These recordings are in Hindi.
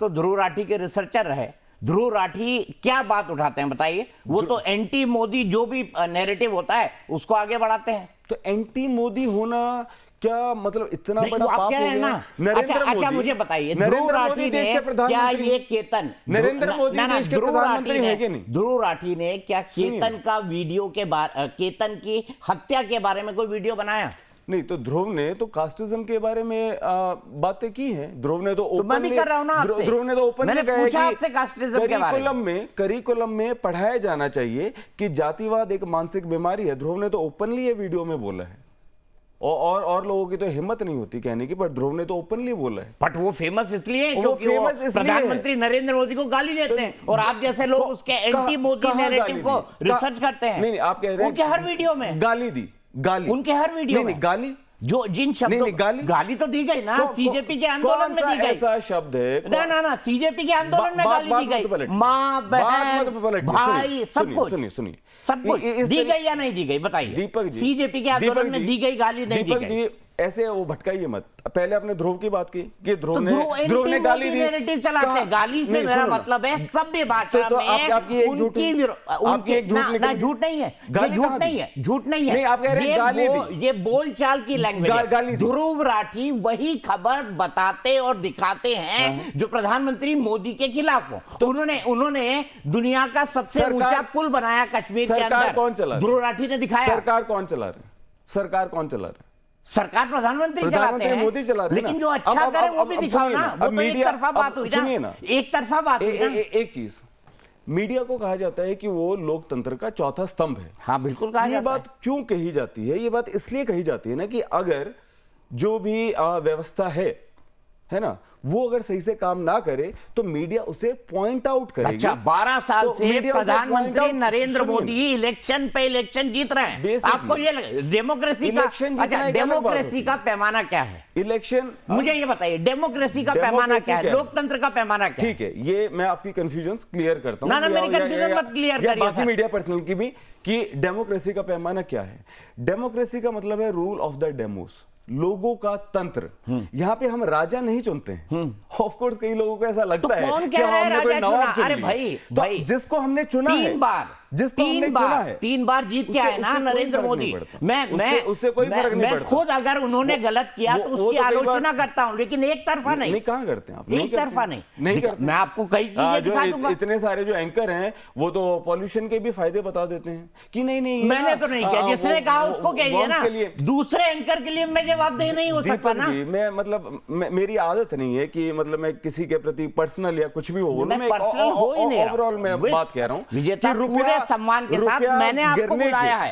तो ध्रुव राठी के रिसर्चर रहे। ध्रुव राठी क्या बात उठाते हैं बताइए? वो तो एंटी मोदी जो भी नैरेटिव होता है उसको आगे बढ़ाते हैं। तो एंटी मोदी होना क्या मतलब इतना बड़ा पाप हो गया? अच्छा मुझे बताइए, ध्रुव राठी ने क्या ये केतन नरेंद्र मोदी देश के प्रधानमंत्री है कि नहीं? ध्रुव राठी ने क्या केतन का वीडियो के केतन की हत्या के बारे में कोई वीडियो बनाया? नहीं, तो ध्रुव ने तो कास्टिज्म के बारे में बातें की हैं। ध्रुव ने तो ओपन मैं भी कर रहा हूं ना आपसे। ध्रुव ने तो ओपन मैंने पूछा आपसे कास्टिज्म के बारे में करिकुलम में पढ़ाया जाना चाहिए कि जातिवाद एक मानसिक बीमारी है। ध्रुव ने तो ओपनली ये वीडियो में बोला है और लोगों की तो हिम्मत नहीं होती कहने की, पर ध्रुव ने तो ओपनली बोला है। बट वो फेमस इसलिए क्योंकि वो प्रधानमंत्री नरेंद्र मोदी को गाली देते हैं और आप जैसे लोग उसके एंटी मोदी नैरेटिव को रिसर्च करते हैं। नहीं, आप कह रहे हैं उनके हर वीडियो में गाली दी, गाली उनके हर वीडियो में गाली, जो जिन शब्दों गाली तो दी गई ना, सीजेपी के आंदोलन में दी गई। ऐसा शब्द है ना सीजेपी के आंदोलन में गाली दी गई, माँ बहन भाई सब कुछ, सुनिए सब कुछ दी गई या नहीं दी गई बताइए? दीपक जी, सीजेपी के आंदोलन में दी गई गाली नहीं दी गई? ऐसे वो भटकाइए मत। पहले आपने ध्रुव की बात की कि ध्रुव ने गाली दी। नैरेटिव चलाते हैं। गाली से मेरा मतलब है सभ्य भाषा में उनकी ना झूठ नहीं है, झूठ नहीं है, झूठ नहीं है। आप कह रहे हैं गाली दी। ये बोलचाल की लैंग्वेज। ध्रुव राठी वही खबर बताते और दिखाते हैं जो प्रधानमंत्री मोदी के खिलाफ हो। तो उन्होंने दुनिया का सबसे ऊंचा पुल बनाया कश्मीर के अंदर। कौन चला? ध्रुव राठी ने दिखाया। सरकार कौन चला रहे? सरकार कौन चला रहे? सरकार प्रधानमंत्री चलाते हैं, मोदी चला रहे हैं। लेकिन जो अच्छा करे वो भी दिखाओ ना। वो तो एक तरफा बात हुई ना, एक तरफा बात हुई ना। एक चीज, मीडिया को कहा जाता है कि वो लोकतंत्र का चौथा स्तंभ है। हाँ बिल्कुल कहा जाता है। ये बात क्यों कही जाती है? ये बात इसलिए कही जाती है ना कि अगर जो भी व्यवस्था है ना, वो अगर सही से काम ना करे तो मीडिया उसे पॉइंट आउट करेगी। अच्छा, 12 साल से प्रधानमंत्री नरेंद्र मोदी इलेक्शन पे इलेक्शन जीत रहे हैं। आपको ये डेमोक्रेसी का, अच्छा डेमोक्रेसी का पैमाना क्या है? इलेक्शन, मुझे ये बताइए, डेमोक्रेसी का पैमाना क्या है? लोकतंत्र का पैमाना क्या है? ठीक है, ये मैं आपकी कंफ्यूजन क्लियर करता हूं। ना मेरी कंफ्यूजन मत क्लियर करिए। बाकी मीडिया पर्सनल की भी कि डेमोक्रेसी का पैमाना क्या है। डेमोक्रेसी का मतलब है रूल ऑफ द डेमोस, लोगों का तंत्र। यहाँ पे हम राजा नहीं चुनते हैं। ऑफ कोर्स कई लोगों को ऐसा लगता है कौन कह रहा है राजा चुना? अरे भाई जिसको हमने चुना है 3 बार, जिसको हमने चुना है 3 बार जीत के आए ना नरेंद्र मोदी। उससे कोई फर्क नहीं पड़ता। खुद अगर उन्होंने गलत किया तो उसकी आलोचना करता हूँ, लेकिन एक तरफा नहीं। कहाँ करते हैं आप? एक तरफा नहीं करते। मैं आपको कई चीजें दिखा दूंगा। इतने सारे जो एंकर हैं वो तो पॉल्यूशन के भी फायदे बता देते हैं कि नहीं मैंने तो नहीं किया। जिसने कहा उसको कहिए ना। दूसरे एंकर के लिए मैं जवाबदेह नहीं हो सकता ना। मैं मतलब मेरी आदत नहीं है कि मतलब मैं किसी के प्रति पर्सनल या कुछ भी हो, मैं पर्सनल हो ही नहीं। ओवरऑल मैं बात कह रहा हूँ विजेता पूरे सम्मान के साथ मैंने आपको बुलाया है,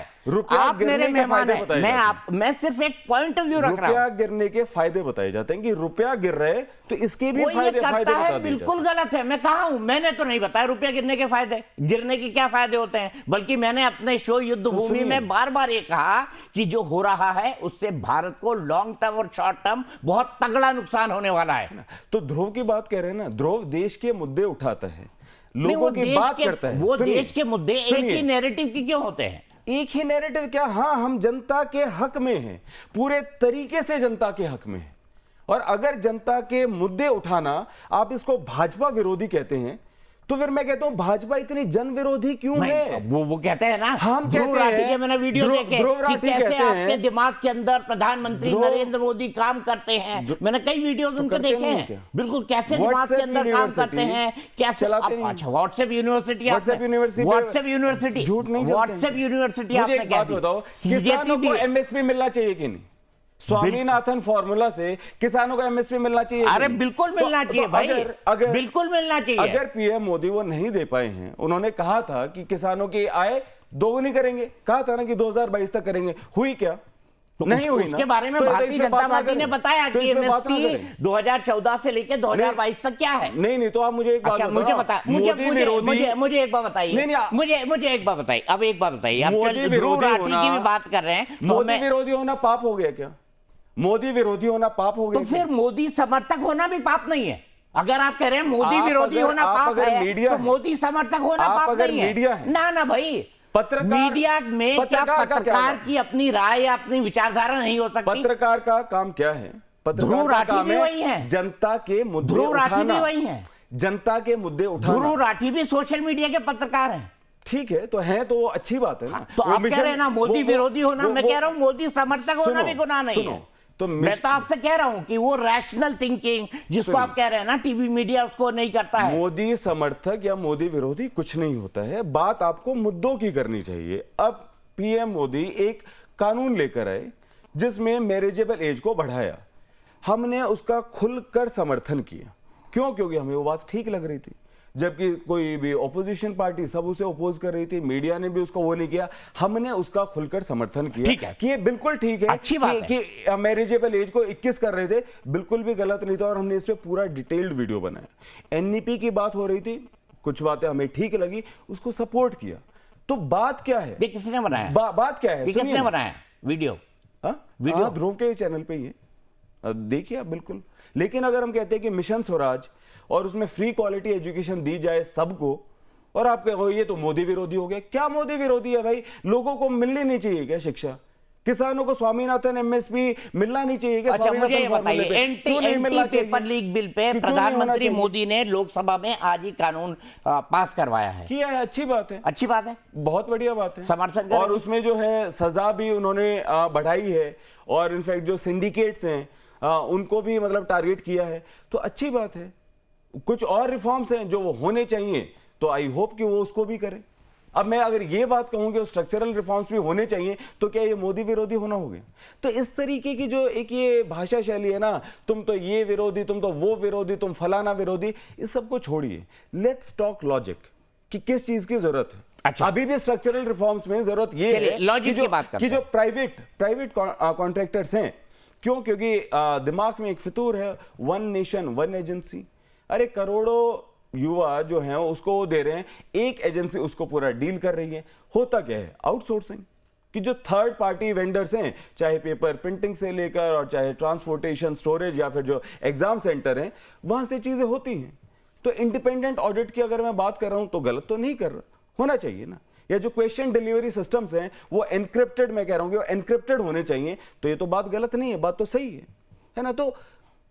आप मेरे मेहमान हैं। मैं सिर्फ एक पॉइंट ऑफ व्यू रख रहा हूं। रुपया गिरने के फायदे बताए जाते हैं कि रुपया गिर रहे तो इसके भी फायदे बता दिए। बिल्कुल गलत है। मैं कहा हूं, मैंने तो नहीं बताया रुपया गिरने के फायदे। गिरने के क्या फायदे होते हैं? बल्कि मैंने अपने शो युद्ध भूमि में बार बार ये कहा कि जो हो रहा है उससे भारत को लॉन्ग टर्म और शॉर्ट टर्म बहुत तगड़ा नुकसान होने वाला है। तो ध्रुव की बात कह रहे हैं ना, ध्रुव देश के मुद्दे उठाता है, लोगों की बात करता है। वो देश के मुद्दे एक ही नैरेटिव की क्यों होते हैं? एक ही नैरेटिव क्या? हाँ, हम जनता के हक में हैं, पूरे तरीके से जनता के हक में हैं। और अगर जनता के मुद्दे उठाना आप इसको भाजपा विरोधी कहते हैं तो फिर मैं कहता हूं भाजपा इतनी जन विरोधी क्यों है? वो कहते हैं ना, हम ध्रुव राठी के मैंने वीडियो देखे कि कैसे आपके दिमाग के अंदर प्रधानमंत्री नरेंद्र मोदी काम करते हैं। मैंने कई वीडियो उनके देखे हैं, बिल्कुल कैसे दिमाग के अंदर काम करते हैं, कैसे। अच्छा, व्हाट्सएप यूनिवर्सिटी, व्हाट्सएप यूनिवर्सिटी, झूठ नहीं, व्हाट्सएप यूनिवर्सिटी आपने क्या बताओ, किसानों को एमएसपी मिलना चाहिए कि नहीं? स्वामीनाथन फॉर्मूला से किसानों को एमएसपी मिलना चाहिए। अरे बिल्कुल मिलना चाहिए भाई, अगर बिल्कुल मिलना चाहिए। अगर पीएम मोदी वो नहीं दे पाए हैं, उन्होंने कहा था कि किसानों की आय दोगुनी करेंगे, कहा था ना कि 2022 तक करेंगे, हुई क्या? तो नहीं हुई। उसके बारे में भारतीय जनता पार्टी ने बताया कि एमएसपी 2014 से लेकर 2022 तक क्या है। नहीं तो आप मुझे एक बात मुझे बता, मुझे एक बात बताइए, मुझे एक बात बताइए। अब एक बात बताइए, आप ध्रुव राठी की भी बात कर रहे हैं। मोदी विरोधी होना पाप हो गया क्या? मोदी विरोधी होना पाप हो गया? तो फिर मोदी समर्थक होना भी पाप नहीं है। अगर आप कह रहे हैं मोदी विरोधी होना पाप है तो मोदी समर्थक होना पाप नहीं है। ना भाई, मीडिया में क्या पत्रकार की अपनी राय या अपनी विचारधारा नहीं हो सकती? पत्रकार का काम क्या है? ध्रुव राठी भी वही है, जनता के मुद्दे ध्रुव राठी भी वही है। जनता के मुद्दे उठाना। ध्रुव राठी भी सोशल मीडिया के पत्रकार हैं। ठीक है, तो है तो अच्छी बात है ना। तो आप कह रहे हैं ना मोदी विरोधी होना, मैं कह रहा हूं मोदी समर्थक होना भी गुनाह नहीं है। तो मैं तो आपसे कह रहा हूं कि वो रैशनल थिंकिंग जिसको आप कह रहे हैं ना टीवी मीडिया उसको नहीं करता है। मोदी समर्थक या मोदी विरोधी कुछ नहीं होता है, बात आपको मुद्दों की करनी चाहिए। अब पीएम मोदी एक कानून लेकर आए जिसमें मैरिजेबल एज को बढ़ाया, हमने उसका खुलकर समर्थन किया। क्यों? क्योंकि हमें वो बात ठीक लग रही थी, जबकि कोई भी ऑपोजिशन पार्टी सब उसे अपोज कर रही थी, मीडिया ने भी उसको वो नहीं किया, हमने उसका खुलकर समर्थन किया। ठीक है कि ये बिल्कुल ठीक है, अच्छी बात है कि मैरिजेबल एज को 21 कर रहे थे, बिल्कुल भी गलत नहीं था, और हमने इस पे पूरा डिटेल्ड वीडियो बनाया। एनईपी की बात हो रही थी, कुछ बातें हमें ठीक लगी, उसको सपोर्ट किया। तो बात क्या है? ये किसने बनाया? बात क्या है? किसने बनाया वीडियो? वीडियो ध्रुव के चैनल पे ही है, देखिए आप बिल्कुल। लेकिन अगर हम कहते हैं कि मिशन स्वराज और उसमें फ्री क्वालिटी एजुकेशन दी जाए सबको, और आप कहो ये तो मोदी विरोधी हो गया। क्या मोदी विरोधी है भाई? लोगों को मिलनी नहीं चाहिए क्या शिक्षा? किसानों को स्वामीनाथन एमएसपी मिलना नहीं चाहिए क्या? अच्छा मुझे ये बताइए, anti paper leak bill pay प्रधानमंत्री मोदी ने लोकसभा में आज ही कानून पास करवाया है। किया है, अच्छी बात है, अच्छी बात है, बहुत बढ़िया बात है, समर्थन। और उसमें जो है सजा भी उन्होंने बढ़ाई है, और इनफैक्ट जो सिंडिकेट्स हैं उनको भी मतलब टारगेट किया है, तो अच्छी बात है। कुछ और रिफॉर्म्स हैं जो वो होने चाहिए, तो आई होप कि वो उसको भी करें। अब मैं अगर ये बात कहूं कि स्ट्रक्चरल रिफॉर्म्स भी होने चाहिए, तो क्या ये मोदी विरोधी होना हो गया? तो इस तरीके की जो एक ये भाषा शैली है ना, तुम तो ये विरोधी, तुम तो वो विरोधी, तुम फलाना विरोधी, इस सबको छोड़िए। लेट्स टॉक लॉजिक कि किस चीज की जरूरत है। अच्छा, अभी भी स्ट्रक्चरल रिफॉर्म्स में जरूरत ये है लॉजिक की बात कि जो प्राइवेट कॉन्ट्रैक्टर्स हैं, क्यों? क्योंकि दिमाग में एक फितूर है, वन नेशन वन एजेंसी। अरे करोड़ों युवा जो हैं उसको दे रहे हैं, एक एजेंसी उसको पूरा डील कर रही है। होता क्या है? आउटसोर्सिंग। कि जो थर्ड पार्टी वेंडर्स हैं, चाहे पेपर प्रिंटिंग से लेकर और चाहे ट्रांसपोर्टेशन, स्टोरेज या फिर जो एग्जाम सेंटर हैं, वहां से चीजें होती हैं। तो इंडिपेंडेंट ऑडिट की अगर मैं बात कर रहा हूं तो गलत तो नहीं कर रहा, होना चाहिए ना। या जो क्वेश्चन डिलीवरी सिस्टम्स हैं वो एनक्रिप्टेड, मैं कह रहा हूं कि वो एनक्रिप्टेड होने चाहिए, तो ये तो बात गलत नहीं है, बात तो सही है ना। तो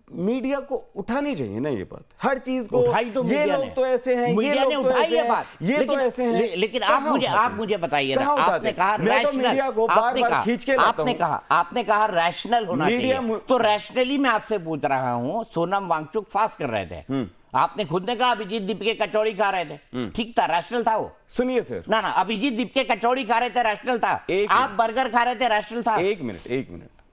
मीडिया को उठानी चाहिए ना ये बात, हर चीज को उठाई तो ये लोग तो ऐसे हैं, मीडिया ने उठाई है बात, ये तो ऐसे हैं। लेकिन आप मुझे बताइए ना, आपने कहा रैशनल, आपने कहा रैशनल होना चाहिए, तो रैशनली मैं आपसे पूछ रहा हूं। सोनम वांगचुक फास्ट कर रहे थे, आपने खुद ने कहा अभिजीत दीपके कचौड़ी खा रहे थे, ठीक था, रैशनल था वो? सुनिए सर, ना अभिजीत दीपके कचौड़ी खा रहे थे, रैशनल था। आप बर्गर खा रहे थे, रैशनल था? एक मिनट